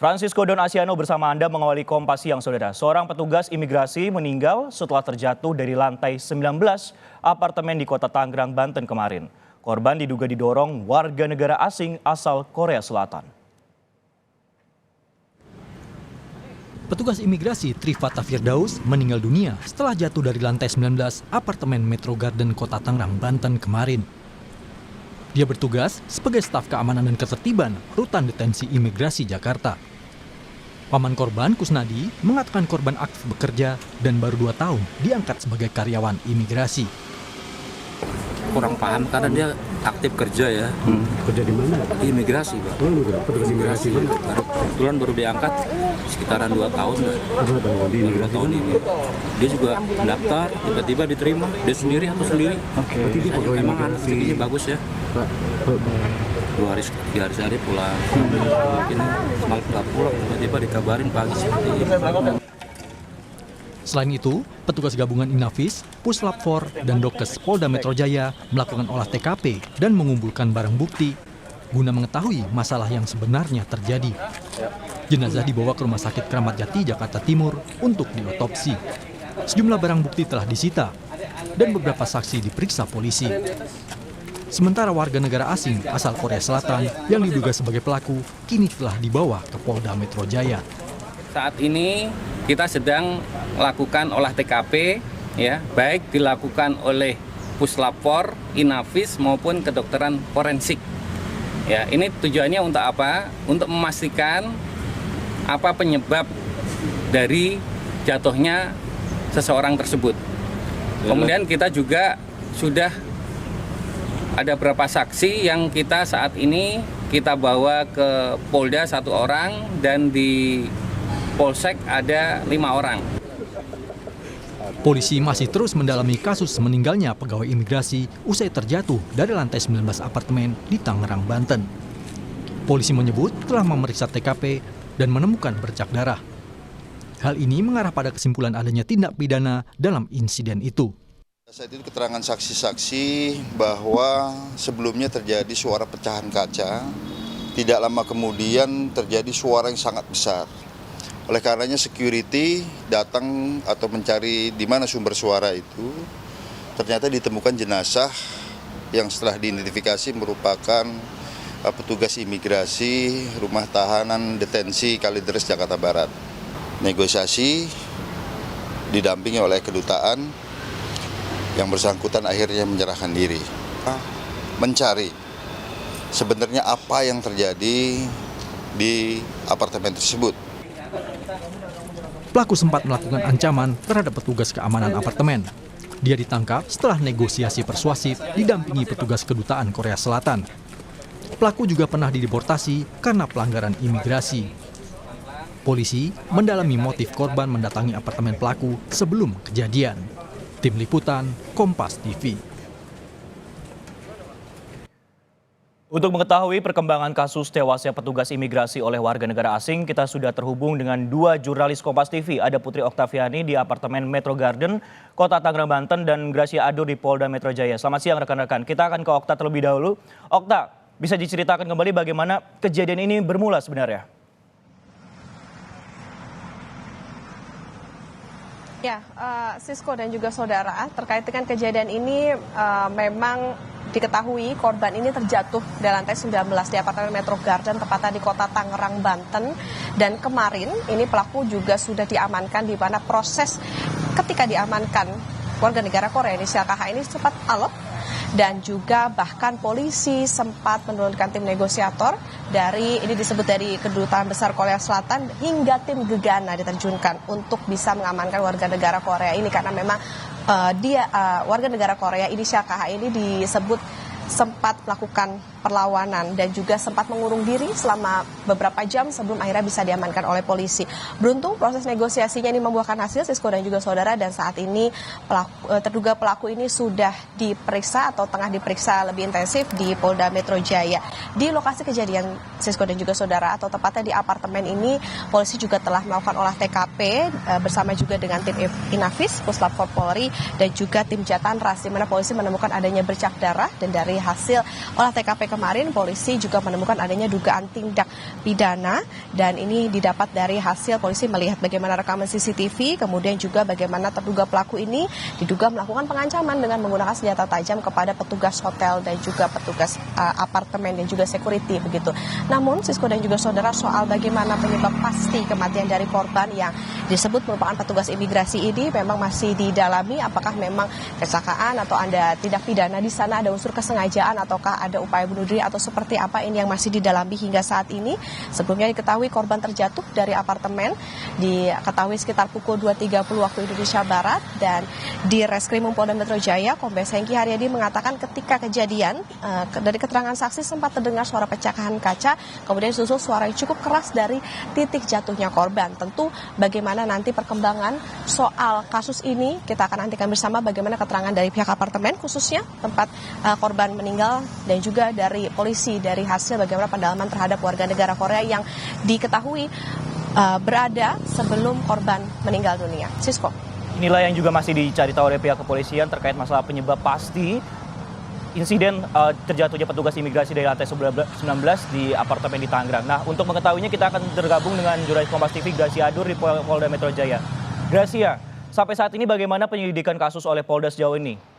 Francisco Don Asiano bersama Anda mengawali Kompas Siang, Saudara. Seorang petugas imigrasi meninggal setelah terjatuh dari lantai 19 apartemen di Kota Tangerang, Banten kemarin. Korban diduga didorong warga negara asing asal Korea Selatan. Petugas imigrasi Trifata Firdaus meninggal dunia setelah jatuh dari lantai 19 apartemen Metro Garden Kota Tangerang, Banten kemarin. Dia bertugas sebagai staf keamanan dan ketertiban Rutan Detensi Imigrasi Jakarta. Paman korban, Kusnadi, mengatakan korban aktif bekerja dan baru 2 tahun diangkat sebagai karyawan imigrasi. Kurang paham karena dia aktif kerja ya. Kerja di mana? Di imigrasi, Pak. Petugas imigrasi. Kebetulan baru diangkat sekitaran 2 tahun lah. 2 tahun ini. Dia juga mendaftar, tiba-tiba diterima. Dia sendiri atau sendiri? Oke. Memang rezekinya bagus ya. 2 hari, 3 hari sehari pulang. Mungkin semalam nggak pulang, tiba-tiba dikabarin pagi seperti ini. Selain itu, petugas gabungan Inafis, Puslap 4, dan Dokes Polda Metro Jaya melakukan olah TKP dan mengumpulkan barang bukti guna mengetahui masalah yang sebenarnya terjadi. Jenazah dibawa ke Rumah Sakit Kramat Jati, Jakarta Timur untuk diotopsi. Sejumlah barang bukti telah disita dan beberapa saksi diperiksa polisi. Sementara warga negara asing asal Korea Selatan yang diduga sebagai pelaku kini telah dibawa ke Polda Metro Jaya. Saat ini kita sedang melakukan olah TKP, ya, baik dilakukan oleh Puslap 4, Inafis maupun kedokteran forensik. Ya, ini tujuannya untuk apa? Untuk memastikan apa penyebab dari jatuhnya seseorang tersebut. Kemudian kita juga sudah ada beberapa saksi yang kita saat ini kita bawa ke Polda 1 orang dan di Polsek ada 5 orang. Polisi masih terus mendalami kasus meninggalnya pegawai imigrasi usai terjatuh dari lantai 19 apartemen di Tangerang, Banten. Polisi menyebut telah memeriksa TKP dan menemukan bercak darah. Hal ini mengarah pada kesimpulan adanya tindak pidana dalam insiden itu. Saat itu keterangan saksi-saksi bahwa sebelumnya terjadi suara pecahan kaca, tidak lama kemudian terjadi suara yang sangat besar. Oleh karenanya security datang atau mencari di mana sumber suara itu, ternyata ditemukan jenazah yang setelah diidentifikasi merupakan petugas imigrasi Rumah Tahanan Detensi Kalideres, Jakarta Barat. Negosiasi didampingi oleh kedutaan, yang bersangkutan akhirnya menyerahkan diri. Mencari sebenarnya apa yang terjadi di apartemen tersebut. Pelaku sempat melakukan ancaman terhadap petugas keamanan apartemen. Dia ditangkap setelah negosiasi persuasif didampingi petugas kedutaan Korea Selatan. Pelaku juga pernah dideportasi karena pelanggaran imigrasi. Polisi mendalami motif korban mendatangi apartemen pelaku sebelum kejadian. Tim Liputan, Kompas TV. Untuk mengetahui perkembangan kasus tewasnya petugas imigrasi oleh warga negara asing, kita sudah terhubung dengan 2 jurnalis Kompas TV. Ada Putri Oktaviani di apartemen Metro Garden, Kota Tangerang, Banten, dan Gracia Ado di Polda Metro Jaya. Selamat siang rekan-rekan. Kita akan ke Okta terlebih dahulu. Okta, bisa diceritakan kembali bagaimana kejadian ini bermula sebenarnya? Ya, Sisko dan juga saudara, terkait dengan kejadian ini memang diketahui korban ini terjatuh dari lantai 19 di apartemen Metro Garden, tepatnya di Kota Tangerang, Banten. Dan kemarin ini pelaku juga sudah diamankan, di mana proses ketika diamankan warga negara Korea inisial KH ini sempat alot. Dan juga bahkan polisi sempat menurunkan tim negosiator dari, ini disebut dari Kedutaan Besar Korea Selatan, hingga tim Gegana diterjunkan untuk bisa mengamankan warga negara Korea ini. Karena memang warga negara Korea inisial KH ini disebut sempat melakukan perlawanan dan juga sempat mengurung diri selama beberapa jam sebelum akhirnya bisa diamankan oleh polisi. Beruntung proses negosiasinya ini membuahkan hasil, Sisko dan juga saudara, dan saat ini terduga pelaku ini sudah diperiksa atau tengah diperiksa lebih intensif di Polda Metro Jaya. Di lokasi kejadian, Sisko dan juga saudara, atau tepatnya di apartemen ini, polisi juga telah melakukan olah TKP bersama juga dengan tim Inafis, Puslap 4 Polri, dan juga tim Jatan Ras, di mana polisi menemukan adanya bercak darah, dan dari hasil olah TKP kemarin polisi juga menemukan adanya dugaan tindak pidana dan ini didapat dari hasil polisi melihat bagaimana rekaman CCTV, kemudian juga bagaimana terduga pelaku ini diduga melakukan pengancaman dengan menggunakan senjata tajam kepada petugas hotel dan juga petugas apartemen dan juga security begitu. Namun Sisko dan juga saudara, soal bagaimana penyebab pasti kematian dari korban yang disebut merupakan petugas imigrasi ini memang masih didalami, apakah memang kecelakaan atau ada tindak pidana di sana, ada unsur kesengajaan ataukah ada upaya bunuh diri atau seperti apa, ini yang masih didalami hingga saat ini. Sebelumnya diketahui korban terjatuh dari apartemen, diketahui sekitar pukul 2.30 waktu Indonesia Barat, dan di Reskrim Polda Metro Jaya Kombes Hengki Haryadi mengatakan ketika kejadian dari keterangan saksi sempat terdengar suara pecahan kaca, kemudian susul suara yang cukup keras dari titik jatuhnya korban. Tentu bagaimana nanti perkembangan soal kasus ini kita akan nantikan bersama, bagaimana keterangan dari pihak apartemen khususnya tempat korban meninggal dan juga dari polisi dari hasil bagaimana pendalaman terhadap warga negara Korea yang diketahui berada sebelum korban meninggal dunia. Sisko. Inilah yang juga masih dicari tahu oleh pihak kepolisian terkait masalah penyebab pasti insiden terjatuhnya petugas imigrasi dari lantai 19 di apartemen di Tangerang. Nah, untuk mengetahuinya kita akan tergabung dengan jurnalis Kompas TV Gracia Adur di Polda Metro Jaya. Gracia, sampai saat ini bagaimana penyelidikan kasus oleh Polda sejauh ini?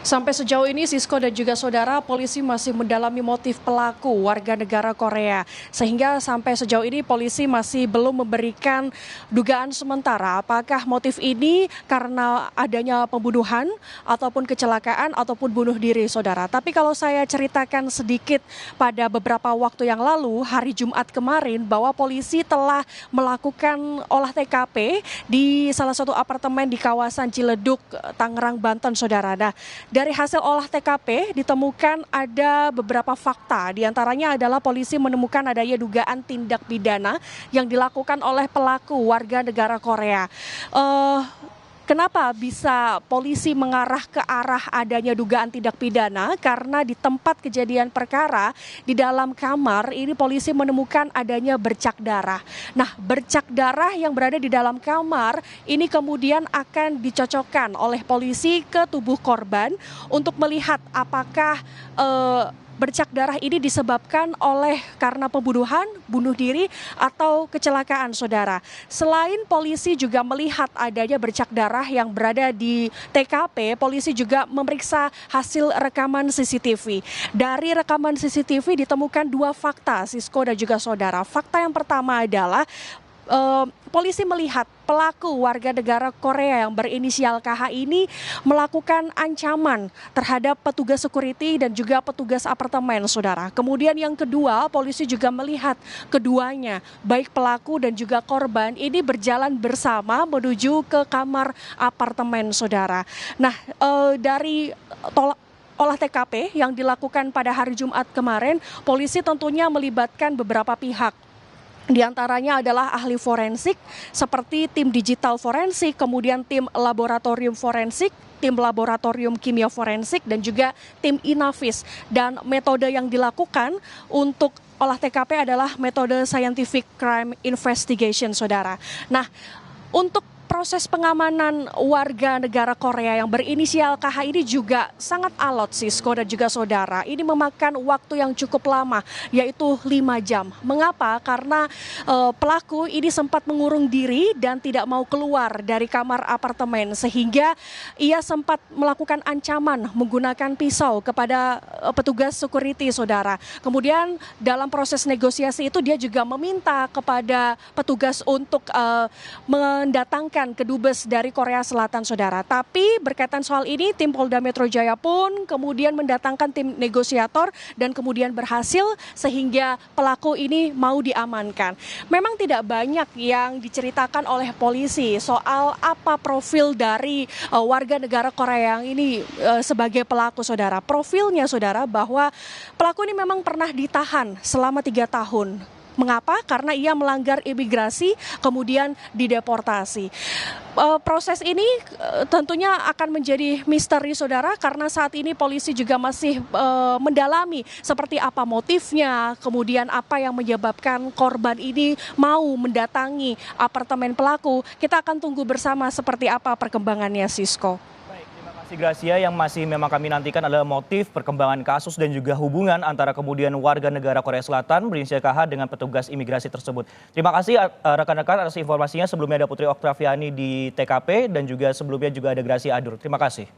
Sampai sejauh ini Sisko dan juga saudara, polisi masih mendalami motif pelaku warga negara Korea. Sehingga sampai sejauh ini polisi masih belum memberikan dugaan sementara apakah motif ini karena adanya pembunuhan ataupun kecelakaan ataupun bunuh diri, saudara. Tapi kalau saya ceritakan sedikit pada beberapa waktu yang lalu, hari Jumat kemarin, bahwa polisi telah melakukan olah TKP di salah satu apartemen di kawasan Ciledug, Tangerang, Banten, saudara. Nah, dari hasil olah TKP ditemukan ada beberapa fakta, diantaranya adalah polisi menemukan adanya dugaan tindak pidana yang dilakukan oleh pelaku warga negara Korea. Kenapa bisa polisi mengarah ke arah adanya dugaan tindak pidana? Karena di tempat kejadian perkara, di dalam kamar ini polisi menemukan adanya bercak darah. Nah, bercak darah yang berada di dalam kamar ini kemudian akan dicocokkan oleh polisi ke tubuh korban untuk melihat apakah bercak darah ini disebabkan oleh karena pembunuhan, bunuh diri, atau kecelakaan, saudara. Selain polisi juga melihat adanya bercak darah yang berada di TKP, polisi juga memeriksa hasil rekaman CCTV. Dari rekaman CCTV ditemukan dua fakta, Sisko dan juga saudara. Fakta yang pertama adalah polisi melihat pelaku warga negara Korea yang berinisial KH ini melakukan ancaman terhadap petugas security dan juga petugas apartemen, saudara. Kemudian yang kedua, polisi juga melihat keduanya, baik pelaku dan juga korban, ini berjalan bersama menuju ke kamar apartemen, saudara. Nah, dari olah TKP yang dilakukan pada hari Jumat kemarin, polisi tentunya melibatkan beberapa pihak. Di antaranya adalah ahli forensik seperti tim digital forensik, kemudian tim laboratorium forensik, tim laboratorium kimia forensik, dan juga tim Inavis. Dan metode yang dilakukan untuk olah TKP adalah metode scientific crime investigation, saudara. Nah, untuk proses pengamanan warga negara Korea yang berinisial KH ini juga sangat alot, Sisko dan juga saudara. Ini memakan waktu yang cukup lama, yaitu 5 jam. Mengapa? Karena pelaku ini sempat mengurung diri dan tidak mau keluar dari kamar apartemen, sehingga ia sempat melakukan ancaman menggunakan pisau kepada petugas security, saudara. Kemudian dalam proses negosiasi itu dia juga meminta kepada petugas untuk mendatangkan kedubes dari Korea Selatan, saudara. Tapi berkaitan soal ini, tim Polda Metro Jaya pun kemudian mendatangkan tim negosiator dan kemudian berhasil sehingga pelaku ini mau diamankan. Memang tidak banyak yang diceritakan oleh polisi soal apa profil dari warga negara Korea yang ini sebagai pelaku, saudara. Profilnya, saudara, bahwa pelaku ini memang pernah ditahan selama 3 tahun. Mengapa? Karena ia melanggar imigrasi, kemudian dideportasi. Proses ini tentunya akan menjadi misteri, saudara, karena saat ini polisi juga masih mendalami seperti apa motifnya, kemudian apa yang menyebabkan korban ini mau mendatangi apartemen pelaku. Kita akan tunggu bersama seperti apa perkembangannya, Sisko. Baik, terima kasih Gracia, yang masih memang kami nantikan adalah motif perkembangan kasus dan juga hubungan antara kemudian warga negara Korea Selatan berinisial KH dengan petugas imigrasi tersebut. Terima kasih rekan-rekan atas informasinya. Sebelumnya ada Putri Oktaviani di TKP dan juga sebelumnya juga ada Gracia Adur. Terima kasih.